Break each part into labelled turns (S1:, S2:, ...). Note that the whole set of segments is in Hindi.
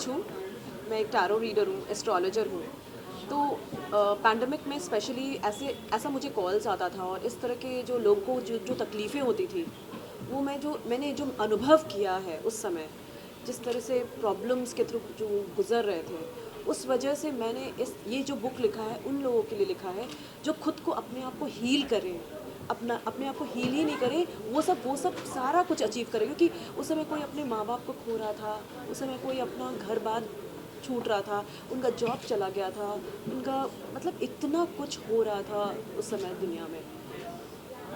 S1: कोच हूँ, मैं एक टैरो रीडर हूँ, एस्ट्रोलॉजर हूँ। तो पैंडमिक में स्पेशली ऐसा मुझे कॉल्स आता था और इस तरह के जो लोगों को जो जो तकलीफ़ें होती थी, वो मैंने जो अनुभव किया है उस समय, जिस तरह से प्रॉब्लम्स के थ्रू जो गुज़र रहे थे, उस वजह से मैंने ये जो बुक लिखा है उन लोगों के लिए लिखा है जो खुद को अपने आप को हील करें, अपने आप को हील ही नहीं करें, वो सब सारा कुछ अचीव करें। क्योंकि उस समय कोई अपने माँ बाप को खो रहा था, उस समय कोई अपना घर बार छूट रहा था, उनका जॉब चला गया था, उनका मतलब इतना कुछ हो रहा था उस समय दुनिया में।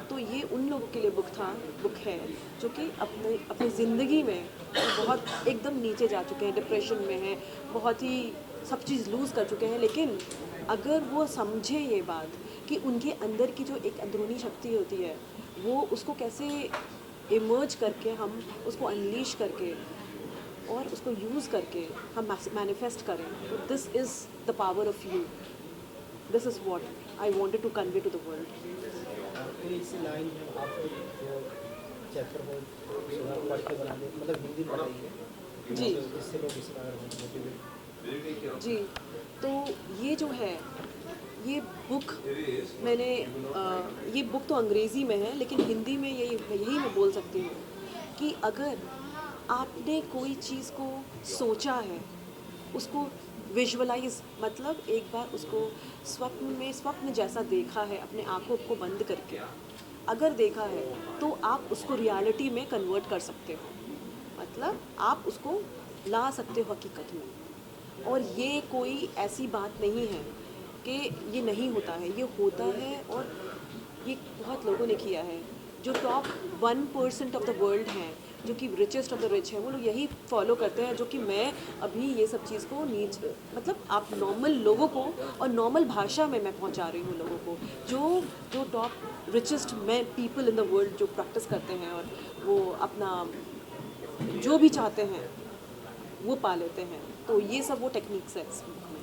S1: तो ये उन लोगों के लिए बुक है जो कि अपने अपनी ज़िंदगी में बहुत एकदम नीचे जा चुके हैं, डिप्रेशन में हैं, बहुत ही सब चीज़ लूज़ कर चुके हैं। लेकिन अगर वो समझे ये बात कि उनके अंदर की जो एक अंदरूनी शक्ति होती है, वो उसको कैसे इमर्ज करके हम उसको अनलीश करके और उसको यूज़ करके हम मैनिफेस्ट करें, तो this is the power of you. This is what I wanted to convey to the world.
S2: कोई ऐसी लाइन है आपको जो चैप्टर हो सुबह पढ़ के बना दे, मतलब हिंदी में बताइए
S1: जी
S2: जिससे लोग इंस्पायर हो, मोटिवेट।
S1: जी। तो ये जो है, ये बुक मैंने ये बुक तो अंग्रेज़ी में है, लेकिन हिंदी में यही मैं बोल सकती हूँ कि अगर आपने कोई चीज़ को सोचा है, उसको विजुअलाइज मतलब एक बार उसको स्वप्न जैसा देखा है अपने आँखों को बंद करके, अगर देखा है तो आप उसको रियलिटी में कन्वर्ट कर सकते हो, मतलब आप उसको ला सकते हो हकीकत में। और ये कोई ऐसी बात नहीं है कि ये नहीं होता है, ये होता है। और ये बहुत लोगों ने किया है, जो टॉप 1% ऑफ द वर्ल्ड हैं, जो कि रिचेस्ट ऑफ द रिच हैं, वो लोग यही फॉलो करते हैं जो कि मैं अभी ये सब चीज़ को मतलब आप नॉर्मल लोगों को और नॉर्मल भाषा में मैं पहुंचा रही हूँ लोगों को, जो जो टॉप रिचेस्ट मैं पीपल इन द वर्ल्ड जो प्रैक्टिस करते हैं और वो अपना जो भी चाहते हैं वो पा लेते हैं। तो ये सब वो टेक्निक्स है इस बुक में।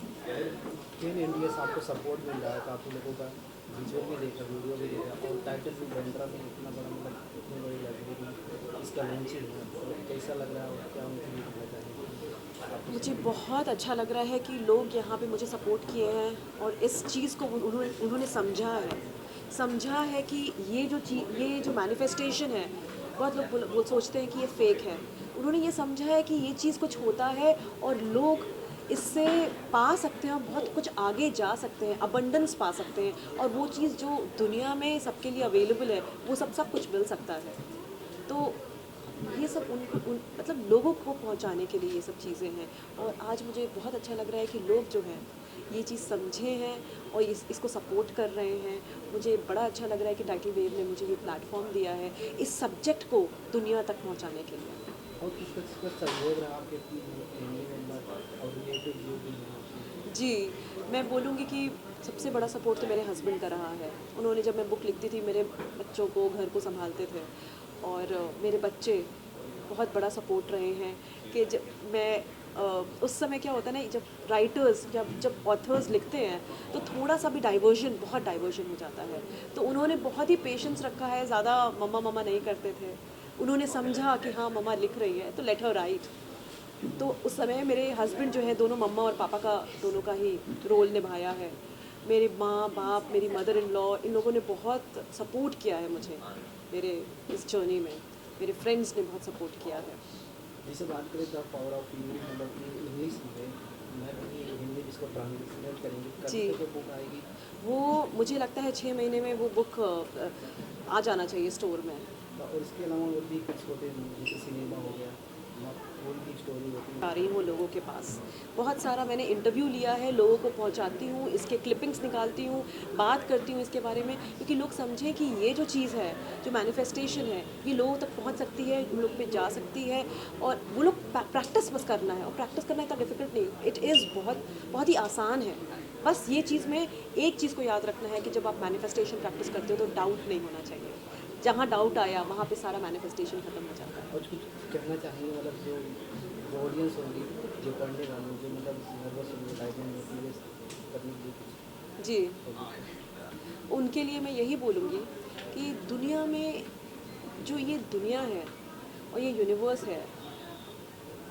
S2: इन इंडिया से आपको सपोर्ट मिल रहा है काफ़ी लोगों का, विजुअल भी देखा, वीडियो भी देखा, और टाइटल भी बैंड्रा में इतना बड़ा, मतलब इतनी बड़ी लाइब्रेरी इसका लॉन्चिंग है, तो कैसा लग रहा है और क्या उनकी कहना चाहेंगे?
S1: मुझे बहुत अच्छा लग रहा है कि लोग यहाँ पे मुझे सपोर्ट किए हैं और इस चीज़ को उन्होंने समझा है कि ये जो मैनिफेस्टेशन है, बहुत लोग वो सोचते हैं कि ये फेक है। उन्होंने ये समझा है कि ये चीज़ कुछ होता है और लोग इससे पा सकते हैं, बहुत कुछ आगे जा सकते हैं, अबंडेंस पा सकते हैं, और वो चीज़ जो दुनिया में सबके लिए अवेलेबल है, वो सब कुछ मिल सकता है। तो ये सब मतलब लोगों को पहुंचाने के लिए ये सब चीज़ें हैं। और आज मुझे बहुत अच्छा लग रहा है कि लोग जो हैं ये चीज़ समझे हैं और इसको सपोर्ट कर रहे हैं। मुझे बड़ा अच्छा लग रहा है कि टाइटल वेव ने मुझे ये प्लेटफॉर्म दिया है इस सब्जेक्ट को दुनिया तक पहुंचाने के लिए।
S2: और किसका सहयोग रहा आपके फैमिली मेम्बर और रिलेटिव जो भी हैं?
S1: जी, मैं बोलूँगी कि सबसे बड़ा सपोर्ट तो मेरे हस्बैंड का रहा है। उन्होंने, जब मैं बुक लिखती थी, मेरे बच्चों को, घर को सँभालते थे, और मेरे बच्चे बहुत बड़ा सपोर्ट रहे हैं कि जब मैं उस समय क्या होता है ना, जब राइटर्स जब ऑथर्स लिखते हैं तो थोड़ा सा भी बहुत डाइवर्जन हो जाता है। तो उन्होंने बहुत ही पेशेंस रखा है, ज़्यादा मम्मा मम्मा नहीं करते थे। उन्होंने समझा कि हाँ मम्मा लिख रही है तो लेट हर राइट। तो उस समय मेरे हस्बैंड जो है, दोनों मम्मा और पापा का, दोनों का ही रोल निभाया है। मेरे माँ बाप, मेरी मदर इन लॉ, इन लोगों ने बहुत सपोर्ट किया है मुझे मेरे इस जर्नी में। मेरे फ्रेंड्स ने बहुत सपोर्ट किया है।
S2: जैसे बात करें द पावर ऑफ इंग्लिश, मतलब कि इंग्लिश में मैं भी हिंदी जिसको ट्रांसलेट करेंगे, कब
S1: जी,
S2: तक वो बुक आएगी?
S1: वो मुझे लगता है 6 महीने में वो बुक आ जाना चाहिए स्टोर में।
S2: और इसके अलावा और भी कुछ होते हैं जैसे सिनेमा हो गया, कोई भी स्टोरी होती
S1: आ
S2: है?
S1: रही हूँ लोगों के पास, बहुत सारा मैंने इंटरव्यू लिया है, लोगों को पहुँचाती हूँ, इसके क्लिपिंग्स निकालती हूँ, बात करती हूँ इसके बारे में, क्योंकि लोग समझें कि ये जो चीज़ है, जो मैनिफेस्टेशन है, ये लोगों तक पहुँच सकती है, उन लोग पे जा सकती है। और वो लोग प्रैक्टिस बस करना है, और प्रैक्टिस करना इतना डिफिकल्ट नहीं, इट इज़ बहुत बहुत ही आसान है। बस ये चीज़ में एक चीज़ को याद रखना है कि जब आप मैनिफेस्टेशन प्रैक्टिस करते हो तो डाउट नहीं होना चाहिए। जहाँ डाउट आया वहाँ पे सारा मैनिफेस्टेशन ख़त्म हो जाता है।
S2: और कुछ कहना चाहेंगे, मतलब जो ऑडियंस होगी, जो पढ़ने वाले, जो मतलब नर्वस होंगे, लाइफ में मोटिवेट करने के लिए
S1: जी,
S2: कुछ होगी?
S1: उनके लिए मैं यही बोलूँगी कि दुनिया में, जो ये दुनिया है और ये यूनिवर्स है,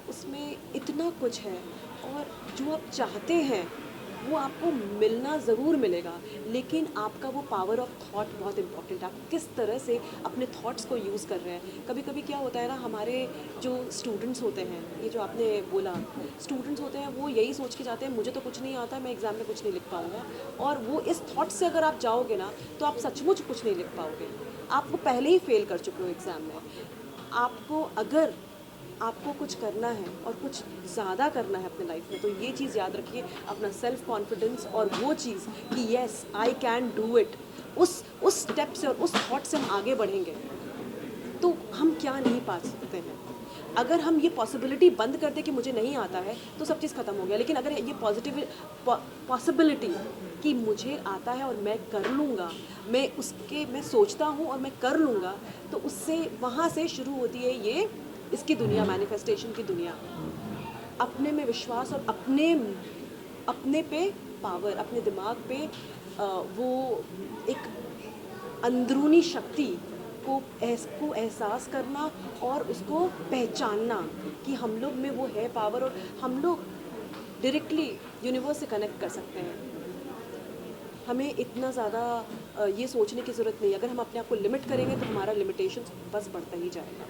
S1: उसमें इतना कुछ है, और जो आप चाहते हैं वो आपको मिलना ज़रूर मिलेगा, लेकिन आपका वो पावर ऑफ थॉट बहुत इम्पॉर्टेंट है। आप किस तरह से अपने थॉट्स को यूज़ कर रहे हैं। कभी कभी क्या होता है ना, हमारे जो स्टूडेंट्स होते हैं, ये जो आपने बोला, स्टूडेंट्स होते हैं वो यही सोच के जाते हैं मुझे तो कुछ नहीं आता, मैं एग्ज़ाम में कुछ नहीं लिख पाऊँगा। और वो इस थॉट से अगर आप जाओगे ना, तो आप सचमुच कुछ नहीं लिख पाओगे। आप वो पहले ही फेल कर चुके हो एग्ज़ाम में। आपको अगर आपको कुछ करना है और कुछ ज़्यादा करना है अपने लाइफ में, तो ये चीज़ याद रखिए, अपना सेल्फ कॉन्फिडेंस और वो चीज़ कि yes I can do it, उस स्टेप से और उस थॉट से हम आगे बढ़ेंगे तो हम क्या नहीं पा सकते हैं। अगर हम ये पॉसिबिलिटी बंद कर दें कि मुझे नहीं आता है, तो सब चीज़ ख़त्म हो गया। लेकिन अगर ये पॉसिबिलिटी कि मुझे आता है और मैं कर लूँगा, मैं सोचता हूँ और मैं कर लूँगा, तो उससे वहाँ से शुरू होती है ये इसकी दुनिया, मैनिफेस्टेशन की दुनिया। अपने में विश्वास और अपने पे पावर, अपने दिमाग पे वो एक अंदरूनी शक्ति को एहसास करना और उसको पहचानना कि हम लोग में वो है पावर, और हम लोग डायरेक्टली यूनिवर्स से कनेक्ट कर सकते हैं। हमें इतना ज़्यादा ये सोचने की ज़रूरत नहीं है। अगर हम अपने आप को लिमिट करेंगे तो हमारा लिमिटेशंस बस बढ़ता ही जाएगा।